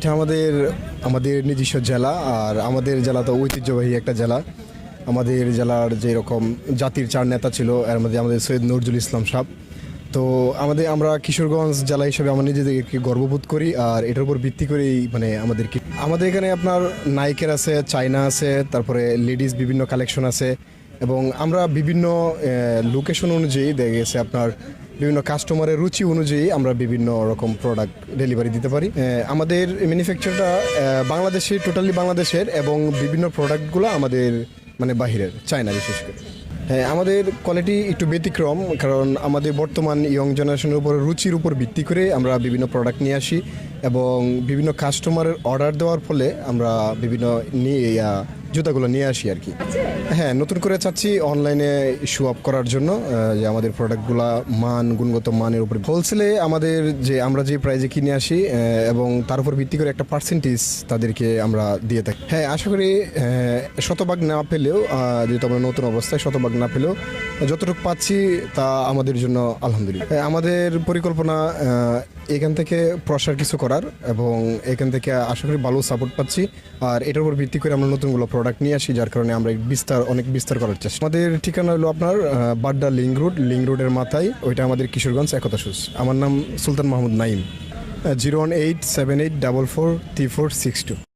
এটা আমাদের আমাদের নিজস্ব জেলা, আর আমাদের জেলা তো ঐতিহ্যবাহী একটা জেলা। আমাদের জেলার যেরকম জাতির 4 নেতা ছিল, এর মধ্যে আমাদের সৈয়দ নজরুল ইসলাম সাহেব। তো আমরা কিশোরগঞ্জ জেলা হিসেবে আমরা নিজেদেরকে গর্ববোধ করি, আর এটার উপর ভিত্তি করেই মানে আমাদের এখানে আপনার নাইকের আছে, চায়না আছে, তারপরে লেডিস বিভিন্ন কালেকশন আছে, এবং আমরা বিভিন্ন লোকেশন অনুযায়ী দেখা গেছে আপনার বিভিন্ন কাস্টমারের রুচি অনুযায়ী আমরা বিভিন্ন রকম প্রোডাক্ট ডেলিভারি দিতে পারি। আমাদের ম্যানুফ্যাকচারটা বাংলাদেশে, টোটালি বাংলাদেশের, এবং বিভিন্ন প্রোডাক্টগুলো আমাদের মানে বাহিরের, চায়না বিশেষ করে। হ্যাঁ, আমাদের কোয়ালিটি একটু ব্যতিক্রম, কারণ আমাদের বর্তমান ইয়ং জেনারেশনের উপর রুচির উপর ভিত্তি করে আমরা বিভিন্ন প্রোডাক্ট নিয়ে আসি, এবং বিভিন্ন কাস্টমারের অর্ডার দেওয়ার ফলে আমরা বিভিন্ন জুতাগুলো নিয়ে আসি আর কি। হ্যাঁ, নতুন করে চাচ্ছি অনলাইনে শো আপ করার জন্য, যে আমাদের প্রোডাক্টগুলো গুণগত মানের উপর হোলসেলে আমাদের আমরা যে প্রাইজে কিনে আসি, এবং তার উপর ভিত্তি করে একটা পার্সেন্টেজ তাদেরকে আমরা দিয়ে থাকি। হ্যাঁ, আশা করি শতভাগ না পেলেও, যেহেতু আমরা নতুন অবস্থায়, শতভাগ না পেলেও যতটুকু পাচ্ছি তা আমাদের জন্য আলহামদুলিল্লাহ। আমাদের পরিকল্পনা এখান থেকে প্রসার কিছু করার, এবং এখান থেকে আশা করি ভালো সাপোর্ট পাচ্ছি, আর এটার উপর ভিত্তি করে আমরা নতুনগুলো প্রোডাক্ট নিয়ে আসি, যার কারণে আমরা অনেক বিস্তার করার চেষ্টা। আমাদের ঠিকানা হলো আপনার বাড্ডা লিঙ্ক রোডের মাথায়, ওইটা আমাদের কিশোরগঞ্জ একতা শুজ। আমার নাম সুলতান মাহমুদ নাইম। 01878443462।